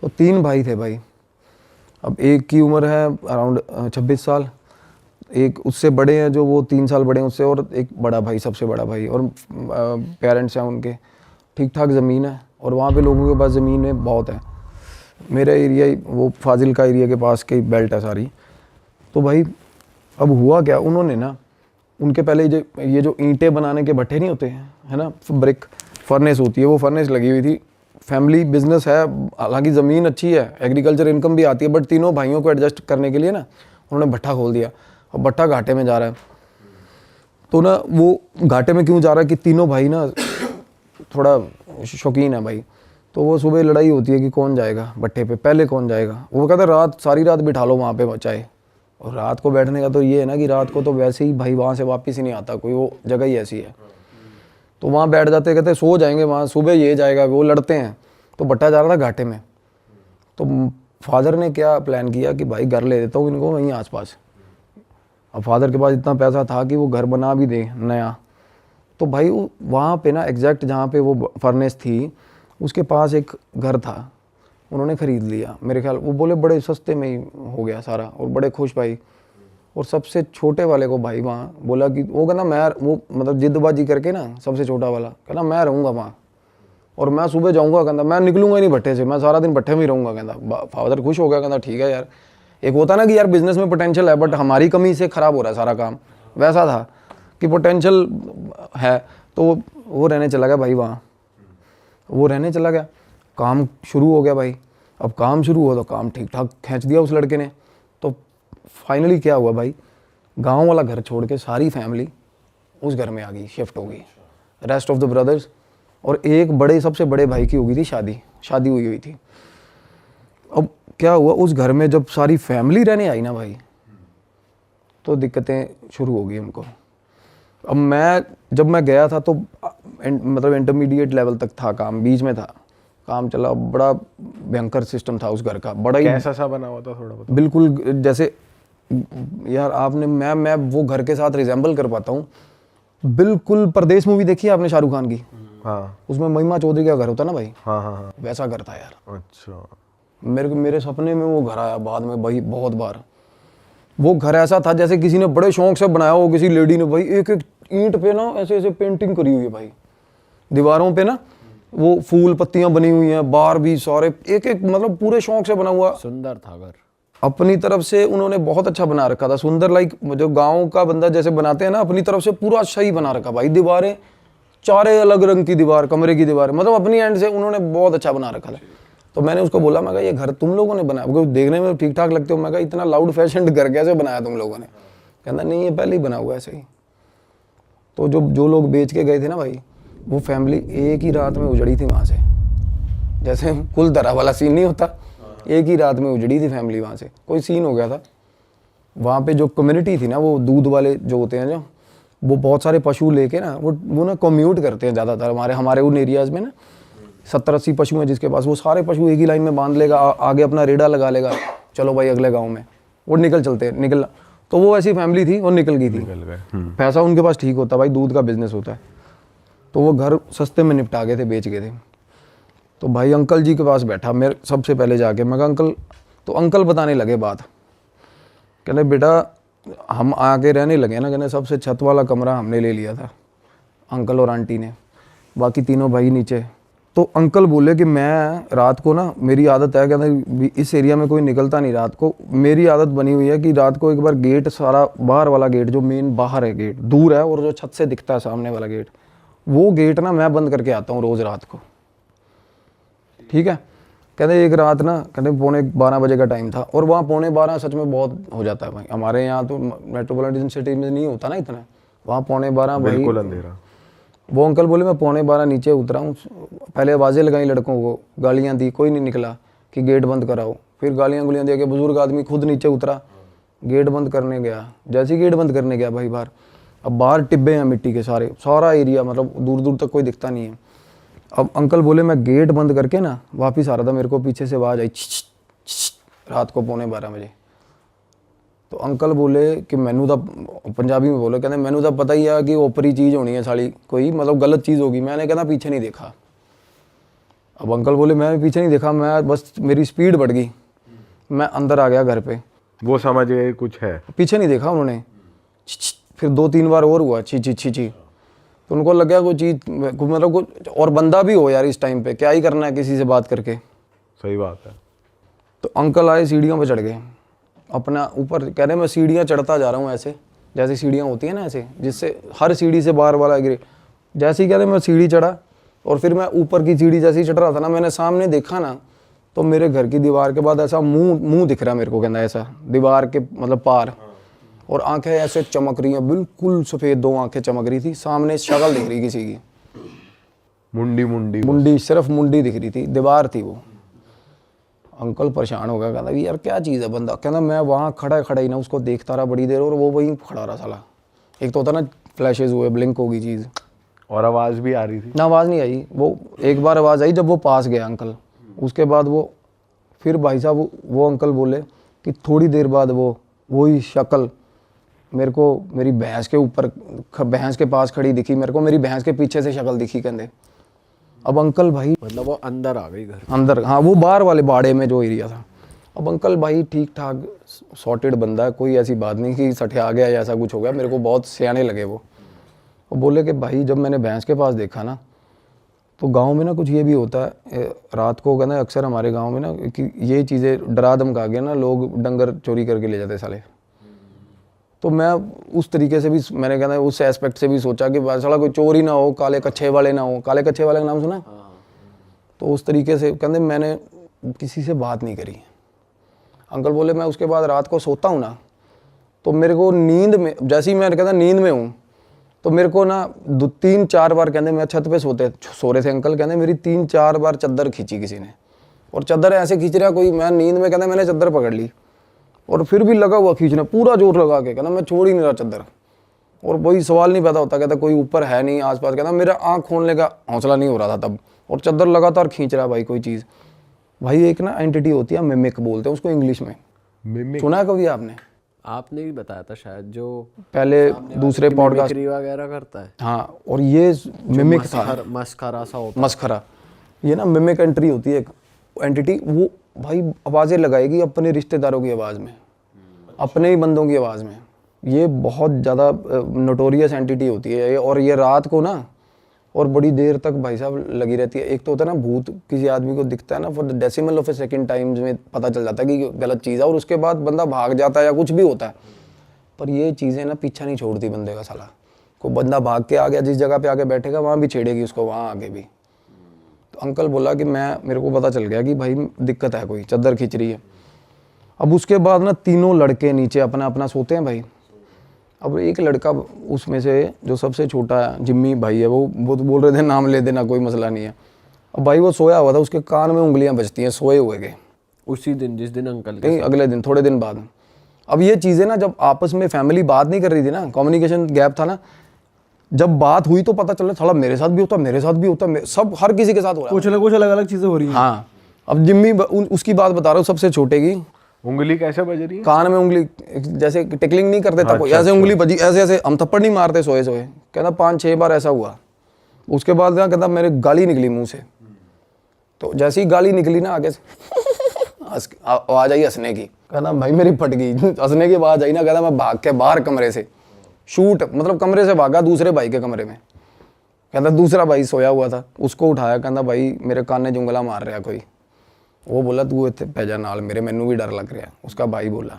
तो 3 भाई थे भाई। अब एक की उम्र है अराउंड 26 साल, एक उससे बड़े हैं जो वो 3 साल बड़े हैं उससे, और एक बड़ा भाई, सबसे बड़ा भाई। और पेरेंट्स हैं उनके, ठीक ठाक ज़मीन है, और वहाँ पे लोगों के पास ज़मीनें बहुत है। मेरा एरिया ही वो फाजिल का एरिया के पास की बेल्ट है सारी। तो भाई अब हुआ क्या, उन्होंने ना उनके पहले ये जो ईंटें बनाने के भट्ठे नहीं होते हैं, है ना, ब्रिक फर्नेस होती है, वो फर्नेस लगी हुई थी। फैमिली बिजनेस है, हालांकि ज़मीन अच्छी है, एग्रीकल्चर इनकम भी आती है, बट तीनों भाइयों को एडजस्ट करने के लिए ना उन्होंने भट्ठा खोल दिया। और भट्ठा घाटे में जा रहा है। तो ना वो घाटे में क्यों जा रहा है कि तीनों भाई ना थोड़ा शौकीन है भाई। तो वो सुबह लड़ाई होती है कि कौन जाएगा भट्ठे पे, पहले कौन जाएगा। वो कहता है रात, सारी रात बिठा लो वहाँ पे चाहे। और रात को बैठने का तो ये है ना कि रात को तो वैसे ही भाई वहाँ से वापस ही नहीं आता कोई, वो जगह ही ऐसी है। तो वहाँ बैठ जाते, कहते सो जाएंगे वहाँ, सुबह ये जाएगा, वो लड़ते हैं। तो भट्टा जा रहा था घाटे में। तो फादर ने क्या प्लान किया कि भाई घर ले देता हूँ इनको वहीं आसपास। अब फादर के पास इतना पैसा था कि वो घर बना भी दे नया। तो भाई वहाँ पे ना एग्जैक्ट जहाँ पे वो फर्नेस थी उसके पास एक घर था, उन्होंने ख़रीद लिया मेरे ख्याल। वो बोले बड़े सस्ते में ही हो गया सारा, और बड़े खुश भाई। और सबसे छोटे वाले को भाई वहाँ बोला कि वो कहना मैं, वो मतलब जिद्दबाजी करके ना, सबसे छोटा वाला कहना मैं रहूँगा वहाँ, और मैं सुबह जाऊँगा, कहता मैं निकलूँगा ही नहीं भट्टे से, मैं सारा दिन भट्टे में ही रहूँगा। कहता फादर खुश हो गया, कहता ठीक है यार। एक होता ना कि यार बिजनेस में पोटेंशियल है बट हमारी कमी से ख़राब हो रहा है सारा काम, वैसा था कि पोटेंशियल है। तो वो रहने चला गया भाई वहाँ, वो रहने चला गया। काम शुरू हो गया भाई। अब काम शुरू हुआ तो काम ठीक ठाक खींच दिया उस लड़के ने। तो फाइनली क्या हुआ भाई, गांव वाला घर छोड़ के सारी फैमिली उस घर में आ गई, शिफ्ट हो गई, रेस्ट ऑफ द ब्रदर्स। और एक बड़े, सबसे बड़े भाई की हो गई थी शादी हुई थी। अब क्या हुआ, उस घर में जब सारी फैमिली रहने आई ना भाई, तो दिक्कतें शुरू हो गई उनको। अब जब मैं गया था तो मतलब इंटरमीडिएट लेवल तक था काम, बीच में था काम चला। बड़ा भयंकर सिस्टम था उस घर का, बड़ा ही कैसा सा बना हुआ था थोड़ा बताओ। बिल्कुल जैसे यार आपने, मैं वो घर के साथ रिजेंबल कर पाता हूँ बिल्कुल। परदेश मूवी देखी है आपने शाहरुख खान की? हाँ। उसमें महिमा चौधरी का घर होता ना भाई, हाँ हाँ हाँ, वैसा घर था यार। अच्छा। मेरे सपने में वो घर आया बाद में भाई बहुत बार। वो घर ऐसा था जैसे किसी ने बड़े शौक से बनाया हो, किसी लेडी ने भाई। एक एक ईंट पे ना ऐसे ऐसे पेंटिंग करी हुई है भाई, दीवारों पे ना वो फूल पत्तियां बनी हुई हैं, बाहर भी सारे एक एक, मतलब पूरे शौक से बना हुआ। सुंदर था घर, अपनी तरफ से उन्होंने बहुत अच्छा बना रखा था, सुंदर। लाइक जो गांव का बंदा जैसे बनाते हैं ना, अपनी तरफ से पूरा अच्छा ही बना रखा भाई। दीवारें चारे अलग रंग की दीवार, कमरे की दीवार, मतलब अपनी एंड से उन्होंने बहुत अच्छा बना रखा था। तो मैंने उसको बोला, मैं कहा ये घर तुम लोगों ने बनाया? क्योंकि देखने में ठीक ठाक लगते हो। मैं कहा इतना लाउड फैशन घर कैसे बनाया तुम लोगों ने? कहता नहीं ये पहले ही बना हुआ ऐसे ही। तो जो लोग बेच के गए थे ना भाई, वो फैमिली एक ही रात में उजड़ी थी वहाँ से। जैसे कुल धरा वाला सीन नहीं होता, एक ही रात में उजड़ी थी फैमिली वहाँ से। कोई सीन हो गया था वहाँ पे। जो कम्युनिटी थी ना, वो दूध वाले जो होते हैं, जो वो बहुत सारे पशु लेके ना वो ना कम्यूट करते हैं ज़्यादातर हमारे उन एरियाज़ में ना। 70-80 पशु हैं जिसके पास, वो सारे पशु एक ही लाइन में बांध लेगा, आगे अपना रेड़ा लगा लेगा, चलो भाई अगले गाँव में। वो निकलना। तो वो ऐसी फैमिली थी और निकल गई थी। पैसा उनके पास ठीक होता भाई, दूध का बिजनेस होता है। तो वो घर सस्ते में निपटा गए थे, बेच गए थे। तो भाई अंकल जी के पास बैठा मेरे सबसे पहले जाके। मैं कहा अंकल, तो अंकल बताने लगे बात। कहने बेटा हम आके रहने लगे ना, कहने सबसे छत वाला कमरा हमने ले लिया था, अंकल और आंटी ने, बाकी तीनों भाई नीचे। तो अंकल बोले कि मैं रात को ना, मेरी आदत है, कहते इस एरिया में कोई निकलता नहीं रात को, मेरी आदत बनी हुई है कि रात को एक बार गेट, सारा बाहर वाला गेट जो मेन बाहर है, गेट दूर है, और जो छत से दिखता है सामने वाला गेट, वो गेट ना मैं बंद करके आता हूँ रोज़ रात को। ठीक है। कहते एक रात ना, कहते 11:45 बजे का टाइम था, और वहाँ 11:45 सच में बहुत हो जाता है भाई। हमारे यहाँ तो मेट्रोपॉलिटन सिटी में नहीं होता ना इतना, वहाँ 11:45 भाई बिल्कुल अंधेरा। वो अंकल बोले मैं 11:45 नीचे उतरा हूँ, पहले आवाज़ें लगाई लड़कों को, गालियाँ दी, कोई नहीं निकला कि गेट बंद कराओ। फिर गालियाँ गुलियाँ दे के बुजुर्ग आदमी खुद नीचे उतरा, गेट बंद करने गया। जैसे ही गेट बंद करने गया भाई बाहर, अब बाहर टिब्बे हैं मिट्टी के सारे, सारा एरिया, मतलब दूर दूर तक कोई दिखता नहीं है। अब अंकल बोले मैं गेट बंद करके ना वापिस आ रहा था, मेरे को पीछे से आवाज़ आई रात को 11:45 बजे। तो अंकल बोले कि मैनू तो, पंजाबी में बोले, कहते मैनू तो पता ही है कि ओपरी चीज़ होनी है साली, कोई मतलब गलत चीज़ होगी। मैंने कहना पीछे नहीं देखा। अब अंकल बोले मैं पीछे नहीं देखा, मैं बस मेरी स्पीड बढ़ गई, मैं अंदर आ गया घर पे। वो समझ गए कुछ है, पीछे नहीं देखा उन्होंने। फिर 2-3 बार और हुआ छी छी छी छी, तो उनको लग गया कोई चीज़, मतलब कुछ और बंदा भी हो यार इस टाइम पे, क्या ही करना है किसी से बात करके। सही बात है। तो अंकल आए, सीढ़ियों पे चढ़ गए अपना ऊपर, कह रहे मैं सीढ़ियाँ चढ़ता जा रहा हूँ ऐसे, जैसे सीढ़ियाँ होती हैं ना ऐसे, जिससे हर सीढ़ी से बार बार गिरे। जैसे ही कह रहे मैं सीढ़ी चढ़ा, और फिर मैं ऊपर की सीढ़ी जैसे ही चढ़ रहा था ना, मैंने सामने देखा ना, तो मेरे घर की दीवार के बाद ऐसा मुंह दिख रहा मेरे को, कहना ऐसा दीवार के मतलब पार, और आंखें ऐसे चमक रही हैं, बिल्कुल सफ़ेद 2 आंखें चमक रही थी, सामने शक्ल दिख रही किसी की, मुंडी सिर्फ मुंडी दिख रही थी, दीवार थी वो। अंकल परेशान हो गया, कहता यार क्या चीज़ है। बंदा कहना मैं वहाँ खड़ा ही ना उसको देखता रहा बड़ी देर, और वो वहीं खड़ा रहा साला। एक तो होता ना फ्लैशेज हुए, ब्लिंक होगी चीज़, और आवाज़ भी आ रही थी। ना आवाज़ नहीं आई। वो एक बार आवाज़ आई जब वो पास गया अंकल, उसके बाद वो फिर भाई साहब वो अंकल बोले कि थोड़ी देर बाद वही शक्ल मेरे को मेरी भैंस के ऊपर, भैंस के पास खड़ी दिखी मेरे को, मेरी भैंस के पीछे से शक्ल दिखी कहते। अब अंकल भाई, मतलब वो अंदर आ गई घर अंदर, हाँ वो बाहर वाले बाड़े में जो एरिया था। अब अंकल भाई ठीक ठाक सॉर्टेड बंदा है, कोई ऐसी बात नहीं कि सठे आ गया या ऐसा कुछ हो गया, मेरे को बहुत सियाने लगे वो। बोले कि भाई जब मैंने भैंस के पास देखा ना, तो गांव में ना कुछ ये भी होता है, रात को कहना अक्सर हमारे गांव में ना कि ये चीज़ें डरा धमका के ना लोग डंगर चोरी करके ले जाते साले। तो मैं उस तरीके से भी, मैंने कहना उस एस्पेक्ट से भी सोचा कि साला कोई चोर ही ना हो, काले कच्छे वाले ना हो। काले कच्छे वाले का नाम सुना? तो उस तरीके से कहते मैंने किसी से बात नहीं करी। अंकल बोले मैं उसके बाद रात को सोता हूँ ना, तो मेरे को नींद में, जैसे ही मैं कहता नींद में हूँ, तो मेरे को ना 2-3-4 बार कहते मैं छत पे सो रहे थे अंकल, कहते मेरी 3-4 बार चादर खींची किसी ने, और चादर ऐसे खींच रहा कोई, मैं नींद में कहते मैंने चादर पकड़ ली, और फिर भी लगा हुआ खींचना, पूरा जोर लगा के, कहना मैं छोड़ ही नहीं रहा चादर। और वही सवाल नहीं पैदा होता, कहता कोई ऊपर है नहीं आसपास, कहता मेरा आँख खोलने का हौसला नहीं हो रहा था तब, और चादर लगातार खींच रहा भाई कोई चीज़। भाई एक ना एंटिटी होती है, मिमिक बोलते हैं उसको इंग्लिश में, मिमिक सुना है कभी आपने? आपने भी बताया था शायद, जो पहले दूसरे पॉडकास्ट वगैरह करता है। हाँ, और ये मिमिक था, मस्खरा सा होता मस्खरा। ये ना मिमिक एंट्री होती है एक एंटिटी, वो भाई आवाज़ें लगाएगी अपने रिश्तेदारों की आवाज़ में, अपने ही बंदों की आवाज़ में। ये बहुत ज़्यादा नोटोरियस एंटिटी होती है, और ये रात को ना और बड़ी देर तक भाई साहब लगी रहती है। एक तो होता है ना भूत किसी आदमी को दिखता है ना, for the decimal of A second times में पता चल जाता है कि गलत चीज़ है, और उसके बाद बंदा भाग जाता है या कुछ भी होता है। पर ये चीज़ें ना पीछा नहीं छोड़ती बंदे का साला। को बंदा भाग के आ गया, जिस जगह पे आके बैठेगा वहाँ भी छेड़ेगी उसको, वहाँ आगे भी। तो अंकल बोला कि मेरे को पता चल गया कि भाई दिक्कत है, कोई चादर खींच रही है। अब उसके बाद ना तीनों लड़के नीचे अपना अपना सोते हैं भाई। अब एक लड़का उसमें से जो सबसे छोटा है, जिम्मी भाई है, वो तो बोल रहे थे नाम ले देना, कोई मसला नहीं है। अब भाई वो सोया हुआ था, उसके कान में उंगलियां बजती हैं सोए हुए के, उसी दिन जिस दिन अंकल के कहीं अगले दिन, थोड़े दिन बाद। अब ये चीज़ें ना जब आपस में फैमिली बात नहीं कर रही थी ना, कम्युनिकेशन गैप था ना, जब बात हुई तो पता चला थोड़ा मेरे साथ भी होता, मेरे साथ भी होता, सब हर किसी के साथ हो रहा है, कुछ अलग अलग चीज़ें हो रही हैं। हाँ। अब जिम्मी उसकी बात बता रहा हूँ, सबसे छोटे की उंगली कैसे बज रही है? कान में उंगली, जैसे टिकलिंग नहीं करते तब ऐसे उंगली बजी, ऐसे ऐसे, हम थप्पड़ नहीं मारते सोए सोए। कहता 5-6 बार ऐसा हुआ। उसके बाद ना कहता मेरे गाली निकली मुंह से, तो जैसी गाली निकली ना आगे से आवाज आई हंसने की। कहता भाई मेरी फट गई, हंसने की आवाज आई ना, कहता मैं भाग के बाहर कमरे से शूट, मतलब कमरे से भागा दूसरे भाई के कमरे में। कहता दूसरा भाई सोया हुआ था, उसको उठाया, कहता भाई मेरे कान ने जुंगला मार रहा कोई। वो बोला तू इतने पैजा नाल मेरे, मैनू भी डर लग रहा। उसका भाई बोला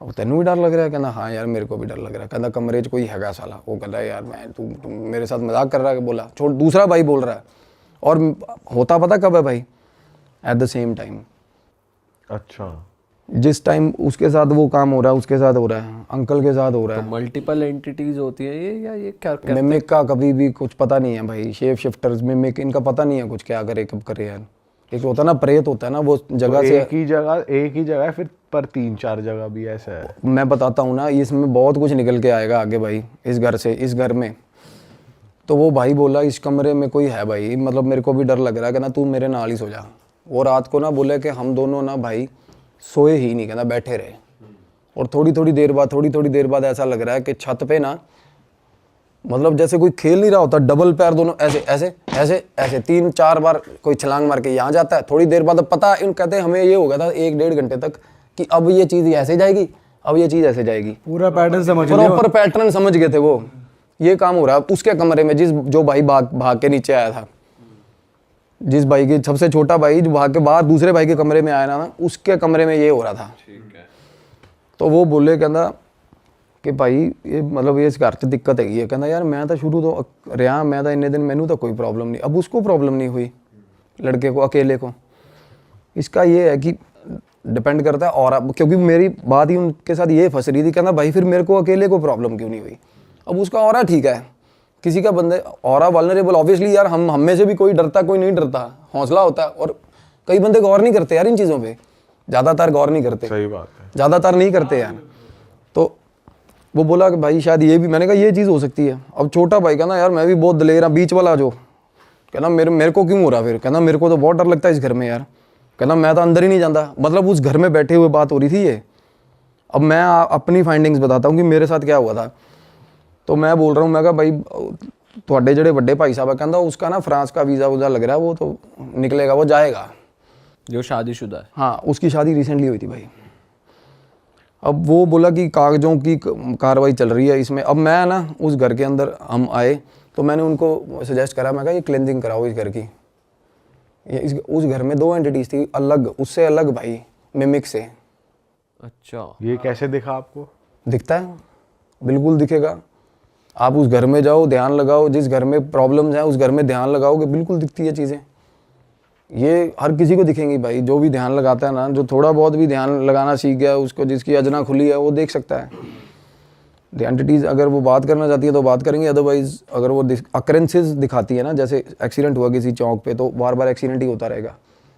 अब तेनू भी डर लग रहा है? कहना हाँ यार मेरे को भी डर लग रहा है। कहना कमरे च कोई हैगा साला। वो कहता है यार मैं तू मेरे साथ मजाक कर रहा है। बोला छोड़, दूसरा भाई बोल रहा है। और होता पता कब है भाई? At the same time. अच्छा, जिस टाइम उसके साथ वो काम हो रहा है उसके साथ हो रहा है, अंकल के साथ हो रहा है। मल्टीपल एंटिटीज होती हैं ये, या ये क्या मिमिक का कभी भी कुछ पता नहीं है भाई। शेप शिफ्टर्स, मिमिक, इनका पता नहीं है कुछ क्या करे कब करे यार। एक होता है ना प्रेत होता है ना, वो जगह तो से एक ही जगह है फिर, पर 3-4 जगह भी ऐसा है। मैं बताता हूँ ना, इसमें बहुत कुछ निकल के आएगा आगे भाई। इस घर से, इस घर में तो वो भाई बोला इस कमरे में कोई है भाई, मतलब मेरे को भी डर लग रहा है। कहना तू मेरे नाल ही सो जा। वो रात को ना बोले कि हम दोनों ना भाई सोए ही नहीं, कहना बैठे रहे। और थोड़ी थोड़ी देर बाद ऐसा लग रहा है कि छत पे ना मतलब जैसे कोई खेल नहीं रहा होता, डबल पैर दोनों ऐसे ऐसे ऐसे ऐसे 3-4 बार कोई छलांग मार के यहाँ जाता है, थोड़ी देर बाद अब पता इन कहते हैं हमें ये हो गया था 1-1.5 घंटे तक कि अब ये चीज़ ऐसे जाएगी, अब ये चीज़ ऐसे जाएगी, पूरा पैटर्न समझ लिया। प्रॉपर पैटर्न समझ गए थे वो। ये काम हो रहा है उसके कमरे में, जो भाई भाग के नीचे आया था, जिस भाई के सबसे छोटा भाई जो भाग के बाहर दूसरे भाई के कमरे में आया ना, उसके कमरे में ये हो रहा था। तो वो बोले कहना कि भाई ये मतलब ये इस घर से दिक्कत हैगी है। कहना यार मैं तो शुरू तो रहा, मैं तो इन्ने दिन मैनू तो कोई प्रॉब्लम नहीं। अब उसको प्रॉब्लम नहीं हुई, लड़के को, अकेले को। इसका ये है कि डिपेंड करता है और क्योंकि मेरी बात ही उनके साथ ये फंस रही थी। कहना भाई फिर मेरे को अकेले को प्रॉब्लम क्यों नहीं हुई? अब उसका ऑरा ठीक है, किसी का बंदे ऑरा वल्नरेबल, ऑब्वियसली यार हम में से भी कोई डरता कोई नहीं डरता, हौसला होता है। और कई बंदे गौर नहीं करते यार इन चीज़ों पे, ज़्यादातर गौर नहीं करते। सही बात है, ज़्यादातर नहीं करते यार। तो वो बोला कि भाई शायद ये भी, मैंने कहा ये चीज़ हो सकती है। अब छोटा भाई कहना यार मैं भी बहुत दलेर हूँ, बीच वाला जो कहना मेरे को क्यों हो रहा? फिर कहना मेरे को तो बहुत डर लगता है इस घर में यार। कहना मैं तो अंदर ही नहीं जाता। मतलब उस घर में बैठे हुए बात हो रही थी ये। अब मैं अपनी फाइंडिंग्स बताता हूँ कि मेरे साथ क्या हुआ था। तो मैं बोल रहा हूँ, मैं कहा भाई थोड़े जड़े बड़े भाई साहब कहता उसका ना फ्रांस का वीज़ा वूज़ा लग रहा है, वो तो निकलेगा, वो जाएगा। जो शादीशुदा है? हाँ, उसकी शादी रिसेंटली हुई थी भाई। अब वो बोला कि कागजों की कार्रवाई चल रही है इसमें। अब मैं ना उस घर के अंदर हम आए तो मैंने उनको सजेस्ट करा, मैं कहा ये क्लेंजिंग कराओ इस घर की। उस घर में 2 एंटिटीज थी अलग, उससे अलग भाई, मिमिक से। अच्छा, ये कैसे दिखा आपको? दिखता है, बिल्कुल दिखेगा। आप उस घर में जाओ, ध्यान लगाओ, जिस घर में प्रॉब्लम्स हैं उस घर में ध्यान लगाओगे, बिल्कुल दिखती है चीज़ें। ये हर किसी को दिखेंगी भाई, जो भी ध्यान लगाता है ना, जो थोड़ा बहुत भी ध्यान लगाना सीख गया, उसको जिसकी अजना खुली है वो देख सकता है। द एंटिटीज़ अगर वो बात करना चाहती है तो बात करेंगे, अदरवाइज अगर वो अकरेंसेस दिखाती है ना, जैसे एक्सीडेंट हुआ किसी चौक पे तो बार बार एक्सीडेंट ही होता रहेगा,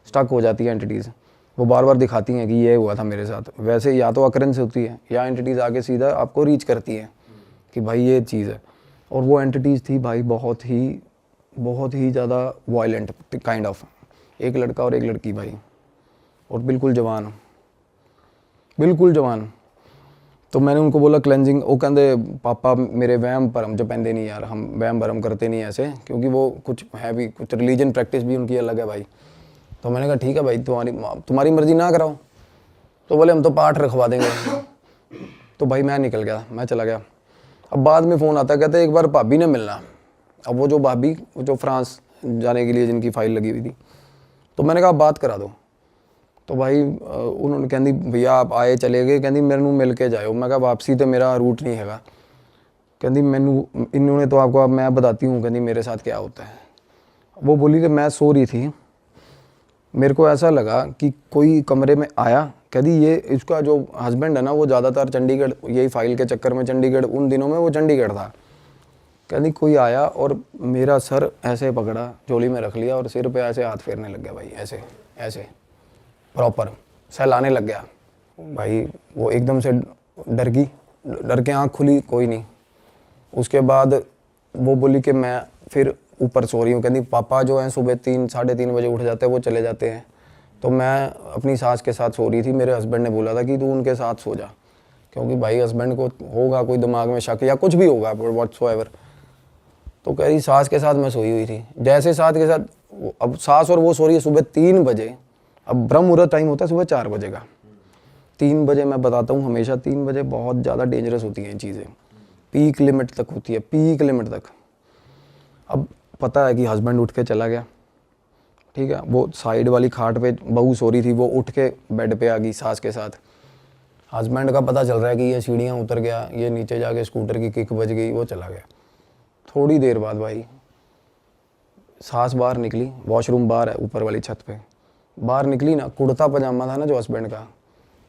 स्टक हो जाती है एंटिटीज़, वो बार बार दिखाती हैं कि ये हुआ था मेरे साथ। वैसे या तो अकरेंस होती है या एंटिटीज़ आगे सीधा आपको रीच करती है कि भाई ये चीज़ है। और वो एंटिटीज़ थी भाई बहुत ही ज़्यादा वायलेंट काइंड ऑफ, एक लड़का और एक लड़की भाई, और बिल्कुल जवान, बिल्कुल जवान। तो मैंने उनको बोला क्लेंजिंग, वो कहते पापा मेरे वहम भरम जो पहनते नहीं यार, हम वहम भरम करते नहीं ऐसे, क्योंकि वो कुछ है भी, कुछ रिलीजन प्रैक्टिस भी उनकी अलग है भाई। तो मैंने कहा ठीक है भाई, तुम्हारी मर्जी ना कराओ। तो बोले हम तो पाठ रखवा देंगे। तो भाई मैं निकल गया, मैं चला गया। अब बाद में फ़ोन आता, कहते एक बार भाभी ने मिलना। अब वो जो भाभी जो फ्रांस जाने के लिए जिनकी फ़ाइल लगी हुई थी, तो मैंने कहा बात करा दो। तो भाई उन्होंने कहती भैया आप आए चले गए, कहती मेरे मिल के जाओ। मैं कहा वापसी तो मेरा रूट नहीं हैगा। कहती मैनू इन्होंने तो आपको, अब मैं बताती हूँ कहती मेरे साथ क्या होता है। वो बोली कि मैं सो रही थी, मेरे को ऐसा लगा कि कोई कमरे में आया। कहती ये इसका जो हस्बैंड है ना, वो ज़्यादातर चंडीगढ़, यही फाइल के चक्कर में चंडीगढ़, उन दिनों में वो चंडीगढ़ था। कहती कोई आया और मेरा सर ऐसे पकड़ा, झोली में रख लिया और सिर पे ऐसे हाथ फेरने लग गया भाई, ऐसे ऐसे प्रॉपर सहलाने लग गया भाई। वो एकदम से डर के आँख खुली, कोई नहीं। उसके बाद वो बोली कि मैं फिर ऊपर सो रही हूँ। कहती पापा जो हैं सुबह 3-3:30 बजे उठ जाते हैं, वो चले जाते हैं। तो मैं अपनी सास के साथ सो रही थी। मेरे हस्बैंड ने बोला था कि तू उनके साथ सो जा, क्योंकि भाई हस्बैंड को होगा कोई दिमाग में शक या कुछ भी होगा व्हाट्सोएवर। तो कह रही सास के साथ मैं सोई हुई थी। जैसे सास के साथ, अब सास और वो सो रही है सुबह 3 बजे। अब ब्रह्म मुहूर्त टाइम होता है सुबह 4 बजे का। 3 बजे मैं बताता हूँ, हमेशा 3 बजे बहुत ज़्यादा डेंजरस होती हैं ये चीज़ें, पीक लिमिट तक होती है, पीक लिमिट तक। अब पता है कि हस्बैंड उठ के चला गया, ठीक है। वो साइड वाली खाट पे बहू सो रही थी, वो उठ के बेड पे आ गई सास के साथ। हस्बैंड का पता चल रहा है कि ये सीढ़ियाँ उतर गया, ये नीचे जाके स्कूटर की किक बज गई, वो चला गया। थोड़ी देर बाद भाई सास बाहर निकली, वॉशरूम बाहर है ऊपर वाली छत पे, बाहर निकली ना, कुर्ता पजामा था ना जो हस्बैंड का,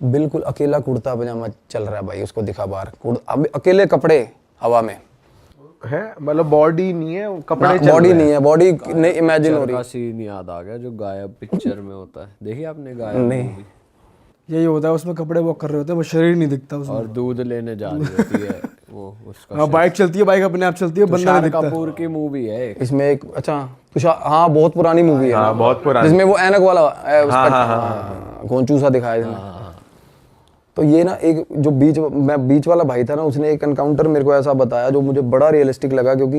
बिल्कुल अकेला कुर्ता पजामा चल रहा है भाई, उसको दिखा बाहर। अब अकेले कपड़े हवा में है, मतलब बॉडी नहीं है, कपड़े चल बॉडी रहे नहीं है, बॉडी नहीं इमेजिन हो रही। का सीन याद आ गया जो गायब पिक्चर में होता है, देखिए आपने गायब नहीं। movie? यही होता है, उसमें कपड़े वॉक कर रहे होते हैं, वो शरीर नहीं दिखता उसमें। और दूध लेने जा रही होती है वो उसका। हाँ, बाइक चलती है, बाइक अपने आप चलती है, बंदा नहीं तुषार दिखता। कपूर की मूवी है एक। इसमें एक, अच्छा तुषार, हाँ बहुत पुरानी मूवी है। हाँ, बहुत पुरानी। जिसमें वो ऐनक वाला है, उसका गोंचू सा दिखाया इसमें। तो ये ना एक जो बीच वाला भाई था ना, उसने एक एनकाउंटर मेरे को ऐसा बताया जो मुझे बड़ा रियलिस्टिक लगा, क्योंकि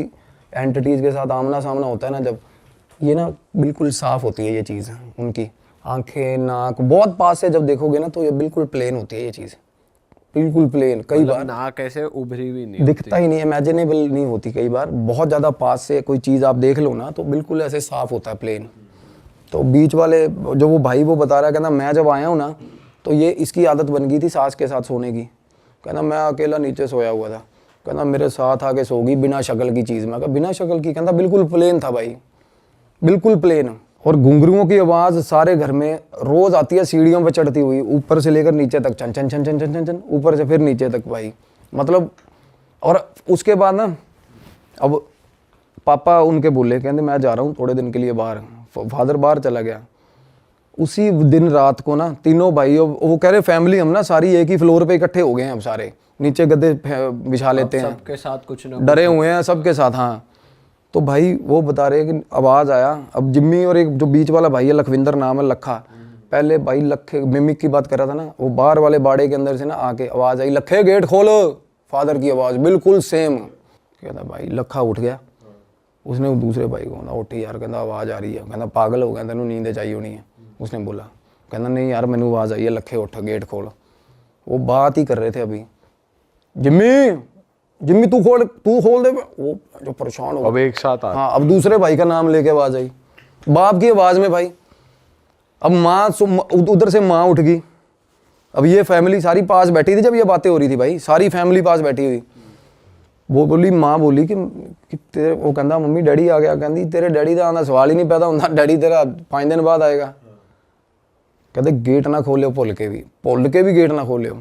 एंटिटीज़ के साथ आमना सामना होता है ना जब, ये ना बिल्कुल साफ़ होती है ये चीज़, उनकी आंखें नाक बहुत पास से जब देखोगे ना तो ये बिल्कुल प्लेन होती है ये चीज़, बिल्कुल प्लेन। कई बार नाक ऐसे उभरी हुई नहीं दिखता ही नहीं, इमेजिनेबल नहीं होती कई बार, बहुत ज़्यादा पास से कोई चीज़ आप देख लो ना तो बिल्कुल ऐसे साफ़ होता है प्लेन। तो बीच वाले जो वो भाई वो बता रहा है, कहना मैं जब आया हूँ ना तो ये इसकी आदत बन गई थी सास के साथ सोने की। कहना मैं अकेला नीचे सोया हुआ था, कहना मेरे साथ आके सो गई बिना शक्ल की चीज़। मैं कहा बिना शक्ल की? कहता बिल्कुल प्लेन था भाई, बिल्कुल प्लेन। और घुंघरुओं की आवाज़ सारे घर में रोज़ आती है, सीढ़ियों पे चढ़ती हुई, ऊपर से लेकर नीचे तक, छन छन छन छन छन छन छन, ऊपर से फिर नीचे तक भाई, मतलब। और उसके बाद ना अब पापा उनके बोले, कहते मैं जा रहा हूँ थोड़े दिन के लिए बाहर। फादर बाहर चला गया। उसी दिन रात को ना तीनों भाई, वो कह रहे फैमिली हम ना सारी एक ही फ्लोर पे इकट्ठे हो गए हैं, अब सारे नीचे गद्दे बिछा लेते हैं, सबके साथ कुछ ना डरे हुए हैं सबके साथ। हाँ, तो भाई वो बता रहे कि आवाज़ आया। अब जिम्मी और एक जो बीच वाला भाई है, लखविंदर नाम है, लखा, पहले भाई लखे मिमिक की बात कर रहा था ना, वो बाहर वाले बाड़े के अंदर से ना आके आवाज़ आई, लखे गेट खोलो। फादर की आवाज़ बिल्कुल सेम। कहता भाई लखा उठ गया, उसने वो दूसरे भाई को, उठी यार, कहता आवाज़ आ रही है। कहता पागल हो गया, तेन नींद चाहिए होनी है। उसने बोला, कहता नहीं यार मैंने आवाज़ आई है, लखे उठ गेट खोल। वो बात ही कर रहे थे अभी, जिम्मी जिम्मी तू खोल दे। वो जो परेशान हो, अब एक साथ आ, हाँ, अब दूसरे भाई का नाम लेके आवाज़ आई, बाप की आवाज़ में भाई। अब माँ उधर से माँ उठ गई। अब ये फैमिली सारी पास बैठी थी जब ये बातें हो रही थी भाई, सारी फैमिली पास बैठी हुई। वो बोली, माँ बोली कि तेरे, वो कहता मम्मी डैडी आ गया। कहती तेरे डैडी का आना सवाल ही नहीं पैदा होता, डैडी तेरा 5 दिन बाद आएगा। कहते गेट ना खोले, भुल के भी गेट ना खोले।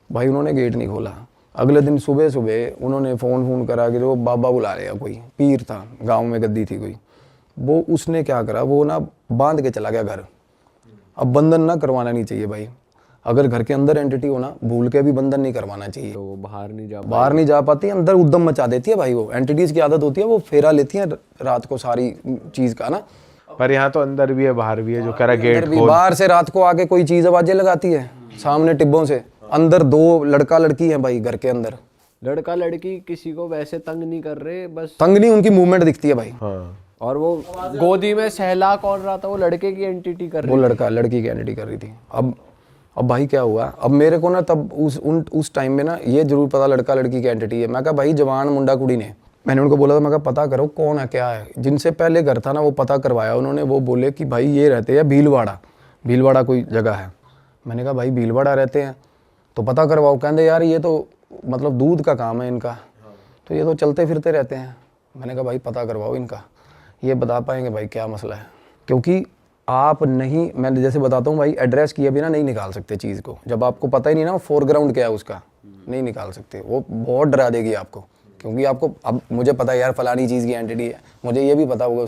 भाई उन्होंने गेट नहीं खोला। अगले दिन सुबह सुबह उन्होंने फ़ोन करा कि वो बाबा बुला रहे, कोई पीर था गांव में, गद्दी थी कोई। वो उसने क्या करा, वो ना बांध के चला गया घर। अब बंधन ना करवाना नहीं चाहिए भाई, अगर घर के अंदर एंटिटी हो ना, भूल के भी बंधन नहीं करवाना चाहिए। तो वो बाहर नहीं जा पाती, अंदर उद्दम मचा देती है भाई। वो एंटिटीज़ की आदत होती है, वो फेरा लेती है रात को सारी चीज़ का ना। पर यहाँ तो अंदर भी है बाहर भी है, जो कह रहा गेट खोल। बाहर से रात को आके कोई चीज़ आवाज़ें लगाती है सामने टिब्बों से। अंदर 2 लड़का लड़की है भाई घर के अंदर। लड़का लड़की किसी को वैसे तंग नहीं कर रहे, बस तंग नहीं, उनकी मूवमेंट दिखती है भाई। हाँ। और वो गोदी में सहला कौन रहा था, वो लड़के की एंटिटी कर रही वो लड़का लड़की की एंटिटी कर रही थी। अब भाई क्या हुआ, अब मेरे को ना तब उस टाइम में ना ये जरूर पता लड़का लड़की की एंटिटी है। मैं कहा भाई जवान मुंडा कुड़ी ने, मैंने उनको बोला था, मैं कहा पता करो कौन है क्या है। जिनसे पहले घर था ना वो पता करवाया उन्होंने। वो बोले कि भाई ये रहते हैं भीलवाड़ा कोई जगह है। मैंने कहा भाई भीलवाड़ा रहते हैं तो पता करवाओ। कहते यार ये तो मतलब दूध का काम है इनका, तो ये तो चलते फिरते रहते हैं। मैंने कहा भाई पता करवाओ इनका, ये बता पाएंगे भाई क्या मसला है। क्योंकि आप नहीं, मैं जैसे बताता हूँ भाई, एड्रेस किए बिना नहीं निकाल सकते चीज़ को। जब आपको पता ही नहीं ना फोरग्राउंड क्या है उसका, नहीं निकाल सकते। वो बहुत डरा देगी आपको, क्योंकि आपको अब मुझे पता है यार फलानी चीज़ की एंटिटी है, मुझे ये भी पता होगा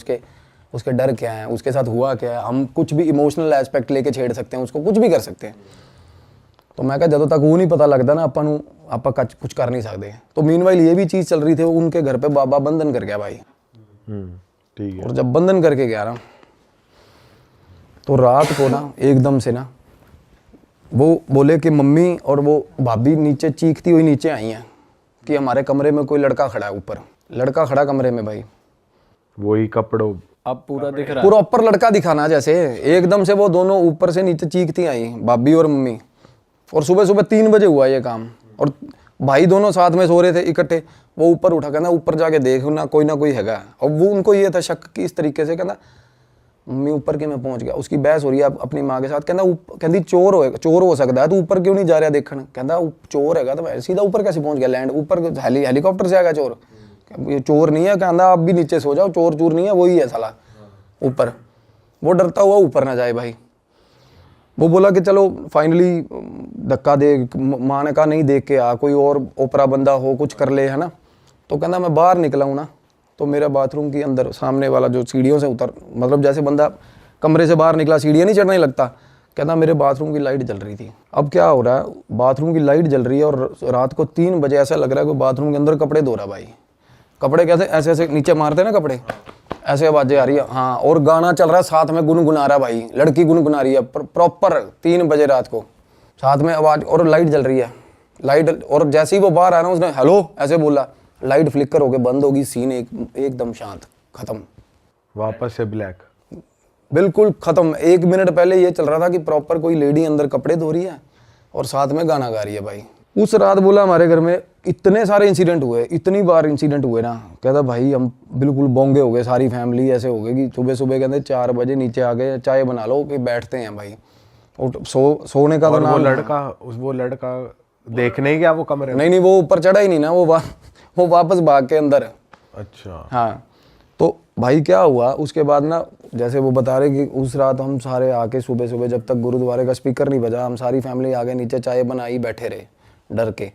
उसके डर क्या है, उसके साथ हुआ क्या है। हम कुछ भी इमोशनल एस्पेक्ट लेके छेड़ सकते हैं उसको, कुछ भी कर सकते हैं। तो मैं कहा जब तक वो नहीं पता लगता ना आप कुछ कर नहीं सकते। तो मीनवाइल ये भी चीज़ चल रही थी, उनके घर पे बाबा बंधन कर गया भाई। ठीक है। और जब बंधन करके गया ना तो रात को ना एकदम से ना वो बोले कि मम्मी और वो भाभी नीचे चीखती हुई नीचे आई हैं कि हमारे कमरे में कोई लड़का खड़ा है। ऊपर लड़का खड़ा कमरे में भाई, वही कपड़ों, अब पूरा दिख रहा है, पूरा ऊपर लड़का दिखाना जैसे। एकदम से वो दोनों ऊपर से नीचे चीखती आई भाभी और मम्मी। और सुबह 3 बजे हुआ ये काम, और भाई दोनों साथ में सो रहे थे इकट्ठे। वो ऊपर उठा, कहना ऊपर जाके देख ना कोई हैगा। और वो उनको ये था शक कि इस तरीके से, कहना मम्मी ऊपर के मैं पहुंच गया। उसकी बहस हो रही है अपनी माँ के साथ। कहती चोर हो सकता है, तू ऊपर क्यों नहीं जा रहा देखने। कहता चोर हैगा तो सीधा ऊपर कैसे पहुंच गया, लैंड ऊपर हेलीकॉप्टर से आएगा चोर। ये चोर नहीं है, कहता आप भी नीचे सो जाओ, चोर नहीं है, वही है साला ऊपर। वो डरता हुआ ऊपर ना जाए भाई। वो बोला कि चलो फाइनली धक्का दे, माँ ने कहा नहीं देख के आ, कोई और ओपरा बंदा हो कुछ कर ले, है ना। तो कहना मैं बाहर निकला हूँ ना, तो मेरा बाथरूम के अंदर सामने वाला जो सीढ़ियों से उतर, मतलब जैसे बंदा कमरे से बाहर निकला सीढ़ियाँ नहीं चढ़ने लगता, कहना मेरे बाथरूम की लाइट जल रही थी। अब क्या हो रहा है, बाथरूम की लाइट जल रही है और रात को 3 बजे ऐसा लग रहा है कि बाथरूम के अंदर कपड़े धो रहा भाई। कपड़े कैसे ऐसे ऐसे नीचे मारते ना कपड़े, ऐसे आवाजें आ रही है। हाँ, और गाना चल रहा है साथ में, गुनगुना रहा भाई, लड़की गुनगुना रही है प्रॉपर 3 बजे रात को। साथ में आवाज़, और लाइट जल रही है, लाइट, और जैसे ही वो बाहर आया ना उसने हेलो ऐसे बोला, लाइट फ्लिकर होके बंद होगी, सीन एकदम शांत, ख़त्म, वापस से ब्लैक। बिल्कुल ख़त्म। 1 मिनट पहले ये चल रहा था कि प्रॉपर कोई लेडी अंदर कपड़े धो रही है और साथ में गाना गा रही है भाई। उस रात बोला हमारे घर में इतने सारे इंसिडेंट हुए, इतनी बार इंसिडेंट हुए ना, कहता भाई हम बिल्कुल बोंगे हो गए, सारी फैमिली ऐसे हो गई कि सुबह सुबह कहते 4 बजे नीचे आ गए, चाय बना लो कि बैठते हैं भाई, और सोने का तो और नाम। वो लड़का देखने ही गया वो कमरे में? नहीं, वो ऊपर चढ़ा ही नहीं ना, वो वापस भाग के अंदर। अच्छा। हाँ, तो भाई क्या हुआ उसके बाद ना, जैसे वो बता रहे कि उस रात हम सारे आके सुबह सुबह, जब तक गुरुद्वारे का स्पीकर नहीं बजा, हम सारी फैमिली आगे नीचे चाय बनाई बैठे रहे डर के।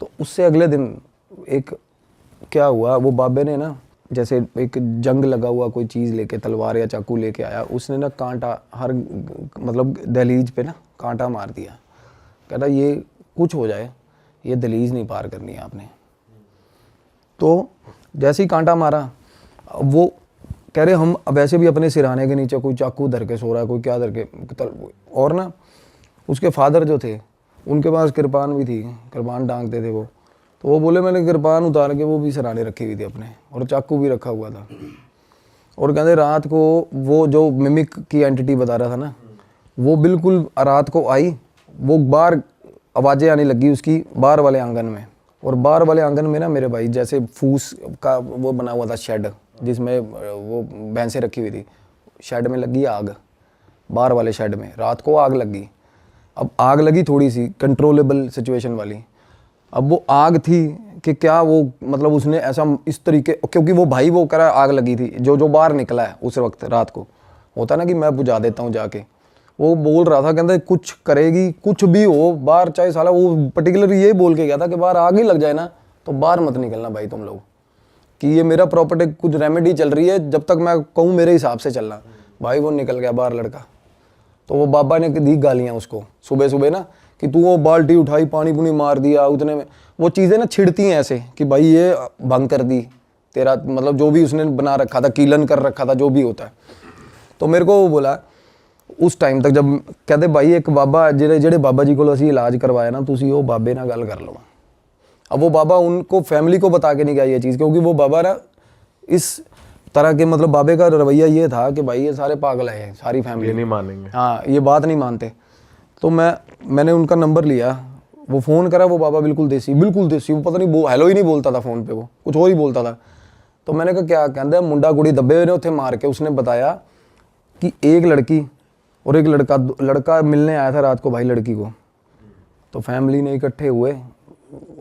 तो उससे अगले दिन एक क्या हुआ, वो बाबे ने ना जैसे एक जंग लगा हुआ कोई चीज़ लेके, तलवार या चाकू लेके आया, उसने ना कांटा हर मतलब दहलीज पे ना कांटा मार दिया। कहता ये कुछ हो जाए, ये दहलीज नहीं पार करनी है आपने। तो जैसे ही कांटा मारा, वो कह रहे हम वैसे भी अपने सिरहाने के नीचे कोई चाकू धर के सो रहा है, कोई क्या धर के, और ना उसके फादर जो थे उनके पास कृपान भी थी, कृपान डांगते थे वो। तो वो बोले मैंने कृपान उतार के वो भी सिरहाने रखी हुई थी अपने, और चाकू भी रखा हुआ था। और कहते रात को वो जो मिमिक की एंटिटी बता रहा था ना, वो बिल्कुल रात को आई, वो बाहर आवाज़ें आने लगी उसकी बाहर वाले आंगन में, और बाहर वाले आंगन में ना मेरे भाई जैसे फूस का वो बना हुआ था शेड, जिसमें वो भैंसें रखी हुई थी, शेड में लगी आग, बाहर वाले शेड में रात को आग लगी। अब आग लगी थोड़ी सी कंट्रोलेबल सिचुएशन वाली, अब वो आग थी कि क्या वो मतलब उसने ऐसा इस तरीके, क्योंकि वो भाई वो करा आग लगी थी, जो बाहर निकला है उस वक्त रात को, होता ना कि मैं बुझा देता हूँ जाके, वो बोल रहा था कहते कुछ करेगी, कुछ भी हो बाहर, चाहे साला वो पर्टिकुलर ये बोल के गया था कि बाहर आग ही लग जाए ना तो बाहर मत निकलना भाई तुम लोग, कि ये मेरा प्रॉपर्टी कुछ रेमेडी चल रही है, जब तक मैं कहूँ मेरे हिसाब से चलना। भाई वो निकल गया बाहर लड़का। तो वो बाबा ने दी गालियाँ उसको सुबह सुबह ना, कि तू वो बाल्टी उठाई पानी पुनी मार दिया, उतने में वो चीज़ें ना छिड़ती हैं ऐसे कि भाई ये भंग कर दी तेरा, मतलब जो भी उसने बना रखा था, कीलन कर रखा था, जो भी होता है। तो मेरे को वो बोला उस टाइम तक, जब कहते भाई एक बाबा जेड़े बाबा जी को असी इलाज करवाया ना, तुसी वो बाबे ना गल कर लो। अब वो बाबा उनको फैमिली को बता के नहीं गया ये चीज़, क्योंकि वो बाबा ना इस तरह के, मतलब बाबे का रवैया ये था कि भाई ये सारे पागल हैं, सारी फैमिली ये नहीं मानेंगे, हाँ ये बात नहीं मानते। तो मैंने उनका नंबर लिया, वो फ़ोन करा, वो बाबा बिल्कुल देसी, वो पता नहीं हेलो ही नहीं बोलता था फ़ोन पे, वो कुछ और ही बोलता था। तो मैंने कहा क्या कहता है, मुंडा कुड़ी दबे हुए ने उत्थे मार के। उसने बताया कि एक लड़की और एक लड़का मिलने आया था रात को भाई लड़की को, तो फैमिली ने इकट्ठे हुए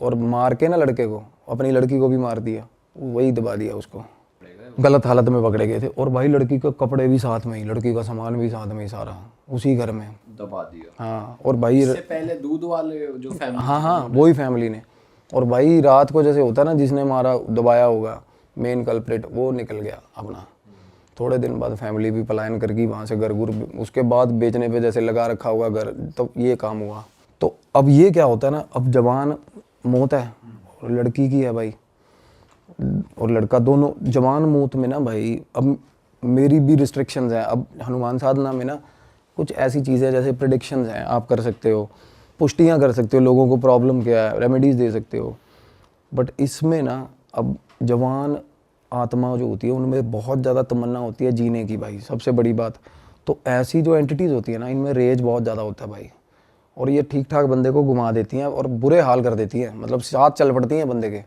और मार के ना लड़के को, अपनी लड़की को भी मार दिया, वही दबा दिया उसको, गलत हालत में पकड़े गए थे। और भाई लड़की के कपड़े भी साथ में ही, लड़की का सामान भी साथ में ही, सारा उसी घर में दबा दिया। हाँ, और भाई इससे पहले दूध वाले जो फैमिली, हाँ वही फैमिली ने। और भाई रात को जैसे होता है ना, जिसने मारा दबाया होगा मेन कल्प्रिट, वो निकल गया अपना। थोड़े दिन बाद फैमिली भी पलायन कर गई वहाँ से, घर गुर उसके बाद बेचने पे जैसे लगा रखा होगा घर, तो ये काम हुआ। तो अब ये क्या होता है ना, अब जवान मौत है और लड़की की है भाई, और लड़का, दोनों जवान मौत में ना भाई, अब मेरी भी रिस्ट्रिक्शंस हैं। अब हनुमान साधना में ना कुछ ऐसी चीज़ें जैसे प्रेडिक्शंस हैं, आप कर सकते हो, पुष्टियाँ कर सकते हो, लोगों को प्रॉब्लम क्या है, रेमेडीज़ दे सकते हो। बट इसमें ना अब जवान आत्मा जो होती है उनमें बहुत ज़्यादा तमन्ना होती है जीने की भाई, सबसे बड़ी बात। तो ऐसी जो एंटिटीज़ होती है ना, इनमें रेज बहुत ज़्यादा होता है भाई, और ये ठीक ठाक बंदे को घुमा देती हैं और बुरे हाल कर देती हैं, मतलब साथ चल पड़ती हैं बंदे के।